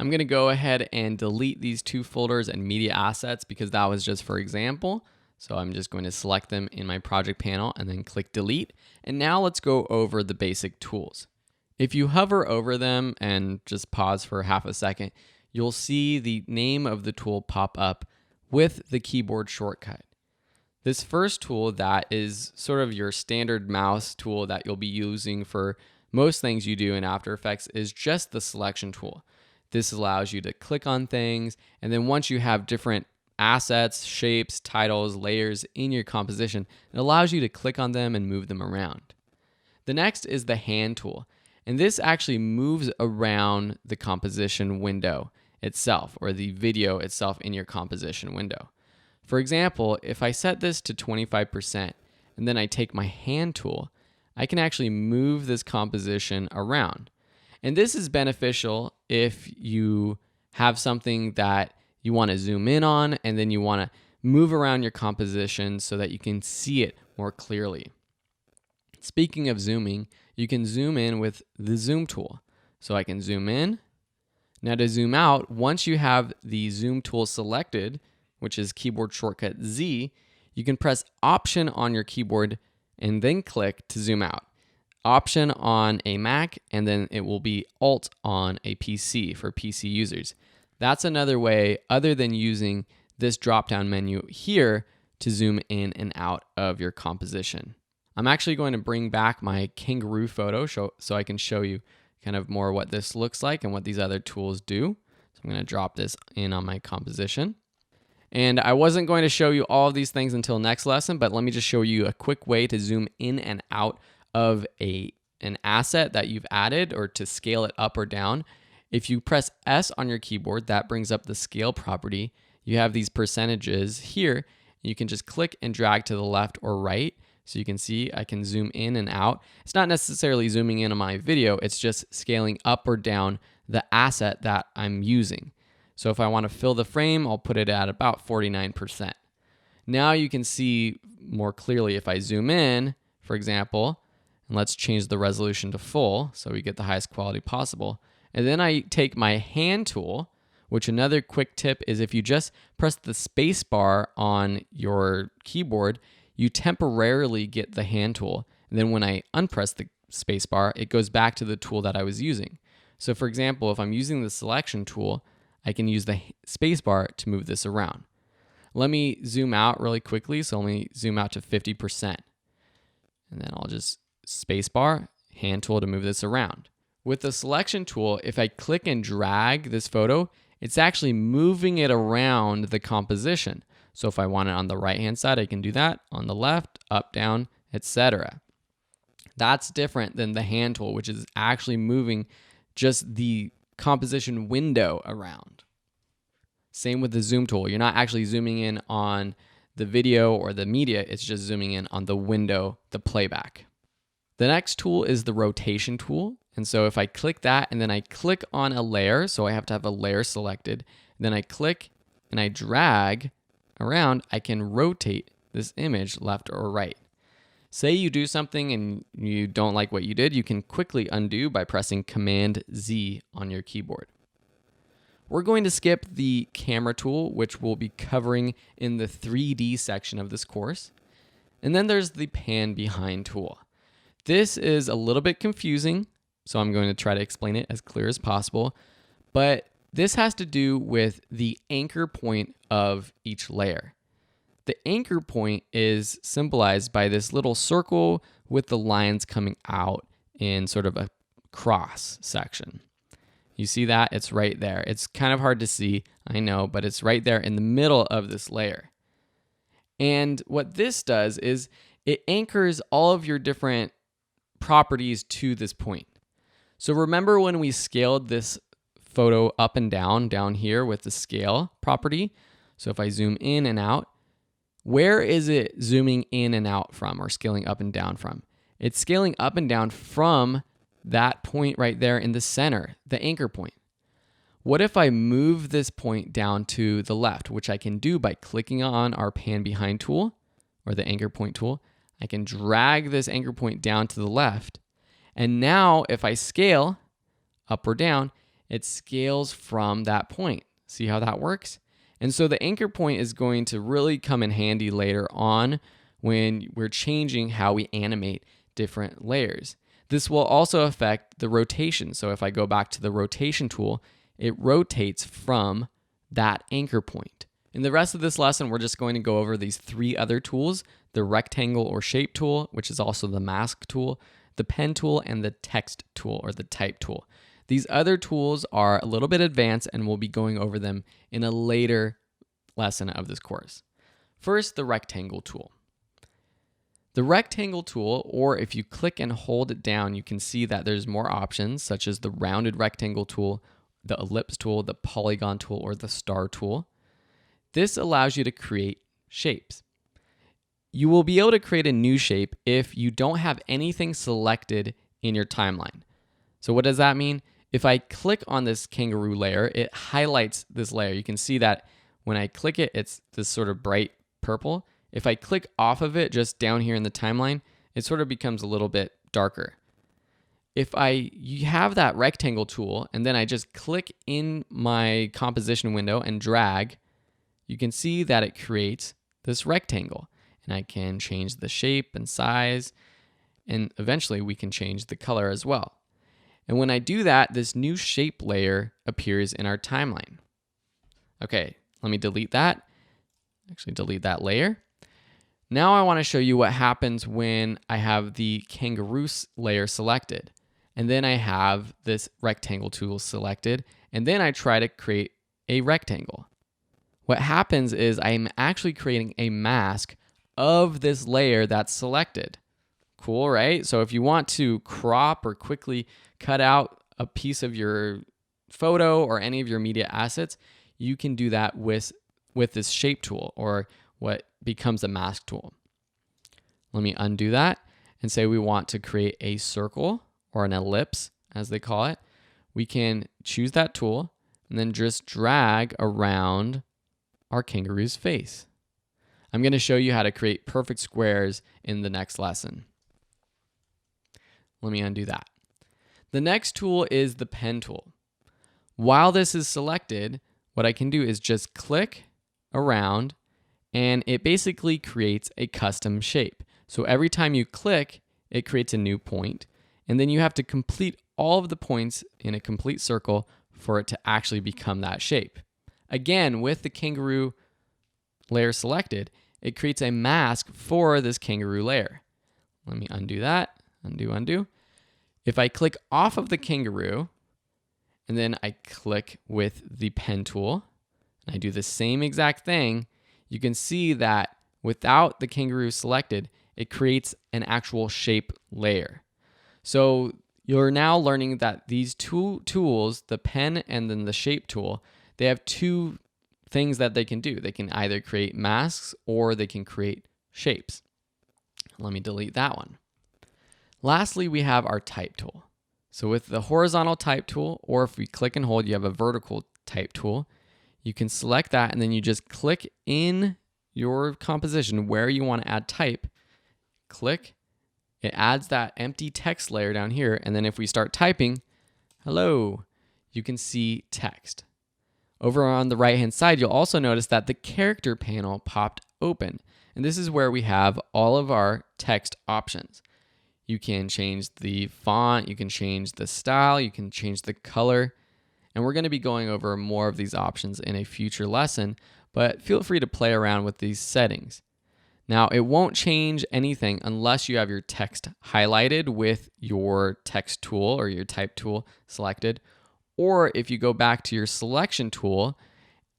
I'm going to go ahead and delete these two folders and media assets because that was just for example. So I'm just going to select them in my project panel and then click delete. And now let's go over the basic tools. If you hover over them and just pause for half a second, you'll see the name of the tool pop up with the keyboard shortcut. This first tool that is sort of your standard mouse tool that you'll be using for most things you do in After Effects is just the selection tool. This allows you to click on things, and then once you have different assets, shapes, titles, layers in your composition, it allows you to click on them and move them around. The next is the hand tool, and this actually moves around the composition window itself, or the video itself in your composition window. For example, if I set this to 25% and then I take my hand tool, I can actually move this composition around. And this is beneficial if you have something that you want to zoom in on and then you want to move around your composition so that you can see it more clearly. Speaking of zooming, you can zoom in with the zoom tool. So I can zoom in. Now to zoom out, once you have the zoom tool selected, which is keyboard shortcut Z, you can press Option on your keyboard and then click to zoom out. Option on a Mac, and then it will be Alt on a PC for PC users. That's another way other than using this drop-down menu here to zoom in and out of your composition. I'm actually going to bring back my kangaroo photo so I can show you kind of more what this looks like and what these other tools do. So I'm going to drop this in on my composition. And I wasn't going to show you all of these things until next lesson, but let me just show you a quick way to zoom in and out of an asset that you've added or to scale it up or down. If you press S on your keyboard, that brings up the scale property. You have these percentages here. You can just click and drag to the left or right. So you can see I can zoom in and out. It's not necessarily zooming in on my video. It's just scaling up or down the asset that I'm using. So if I want to fill the frame, I'll put it at about 49%. Now you can see more clearly if I zoom in, for example, and let's change the resolution to full so we get the highest quality possible. And then I take my hand tool, which another quick tip is if you just press the space bar on your keyboard, you temporarily get the hand tool. And then when I unpress the space bar, it goes back to the tool that I was using. So for example, if I'm using the selection tool, I can use the space bar to move this around. Let me zoom out really quickly. So let me zoom out to 50%. And then I'll just space bar, hand tool to move this around. With the selection tool, if I click and drag this photo, it's actually moving it around the composition. So if I want it on the right-hand side, I can do that. On the left, up, down, etc. That's different than the hand tool, which is actually moving just the composition window around. Same with the zoom tool. You're not actually zooming in on the video or the media. It's just zooming in on the window, the playback. The next tool is the rotation tool. And so if I click that and then I click on a layer, so I have to have a layer selected, then I click and I drag around, I can rotate this image left or right. Say you do something and you don't like what you did, you can quickly undo by pressing Command Z on your keyboard. We're going to skip the camera tool, which we'll be covering in the 3D section of this course. And then there's the pan behind tool. This is a little bit confusing, so I'm going to try to explain it as clear as possible. But this has to do with the anchor point of each layer. The anchor point is symbolized by this little circle with the lines coming out in sort of a cross section. You see that? It's right there. It's kind of hard to see, I know, but it's right there in the middle of this layer. And what this does is it anchors all of your different properties to this point. So remember when we scaled this photo up and down here with the scale property? So if I zoom in and out, where is it zooming in and out from or scaling up and down from? It's scaling up and down from that point right there in the center, the anchor point. What if I move this point down to the left, which I can do by clicking on our pan behind tool or the anchor point tool? I can drag this anchor point down to the left. And now if I scale up or down, it scales from that point. See how that works? And so the anchor point is going to really come in handy later on when we're changing how we animate different layers. This will also affect the rotation. So if I go back to the rotation tool, it rotates from that anchor point. In the rest of this lesson, we're just going to go over these 3 other tools: the rectangle or shape tool, which is also the mask tool, the pen tool, and the text tool or the type tool. These other tools are a little bit advanced, and we'll be going over them in a later lesson of this course. First, the rectangle tool. The rectangle tool, or if you click and hold it down, you can see that there's more options, such as the rounded rectangle tool, the ellipse tool, the polygon tool, or the star tool. This allows you to create shapes. You will be able to create a new shape if you don't have anything selected in your timeline. So what does that mean? If I click on this kangaroo layer, it highlights this layer. You can see that when I click it, it's this sort of bright purple. If I click off of it just down here in the timeline, it sort of becomes a little bit darker. If you have that rectangle tool and then I just click in my composition window and drag, you can see that it creates this rectangle. And I can change the shape and size, and eventually we can change the color as well. And when I do that, this new shape layer appears in our timeline. Okay, let me delete that. Actually, delete that layer. Now I want to show you what happens when I have the kangaroo layer selected. And then I have this rectangle tool selected. And then I try to create a rectangle. What happens is I'm actually creating a mask of this layer that's selected. Cool, right? So if you want to crop or quickly cut out a piece of your photo or any of your media assets, you can do that with this shape tool, or what becomes a mask tool. Let me undo that and say we want to create a circle or an ellipse, as they call it. We can choose that tool and then just drag around our kangaroo's face. I'm going to show you how to create perfect squares in the next lesson. Let me undo that. The next tool is the pen tool. While this is selected, what I can do is just click around, and it basically creates a custom shape. So every time you click, it creates a new point, and then you have to complete all of the points in a complete circle for it to actually become that shape. Again, with the kangaroo layer selected, it creates a mask for this kangaroo layer. Let me undo that. Undo. If I click off of the kangaroo, and then I click with the pen tool, and I do the same exact thing, you can see that without the kangaroo selected, it creates an actual shape layer. So you're now learning that these 2 tools, the pen and then the shape tool, they have 2 things that they can do. They can either create masks or they can create shapes. Let me delete that one. Lastly, we have our type tool. So with the horizontal type tool, or if we click and hold, you have a vertical type tool. You can select that, and then you just click in your composition where you want to add type. Click. It adds that empty text layer down here, and then if we start typing, hello, you can see text. Over on the right-hand side, you'll also notice that the character panel popped open, and this is where we have all of our text options. You can change the font, you can change the style, you can change the color, and we're going to be going over more of these options in a future lesson, but feel free to play around with these settings. Now, it won't change anything unless you have your text highlighted with your text tool or your type tool selected, or if you go back to your selection tool,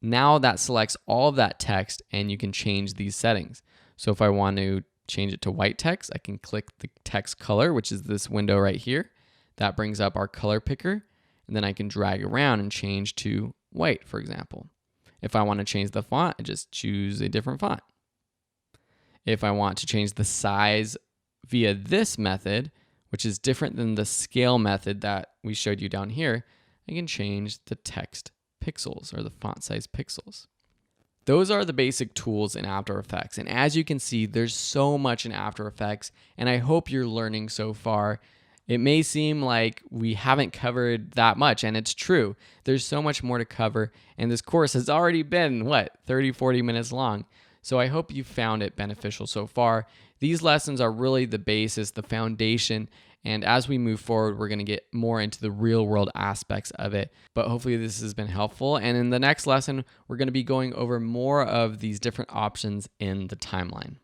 now that selects all of that text and you can change these settings. So if I want to change it to white text, I can click the text color, which is this window right here. That brings up our color picker, and then I can drag around and change to white, for example. If I want to change the font, I just choose a different font. If I want to change the size via this method, which is different than the scale method that we showed you down here, I can change the text pixels or the font size pixels. Those are the basic tools in After Effects. And as you can see, there's so much in After Effects, and I hope you're learning so far. It may seem like we haven't covered that much, and it's true. There's so much more to cover, and this course has already been, 30, 40 minutes long. So I hope you found it beneficial so far. These lessons are really the basis, the foundation, and as we move forward, we're going to get more into the real world aspects of it. But hopefully this has been helpful. And in the next lesson, we're going to be going over more of these different options in the timeline.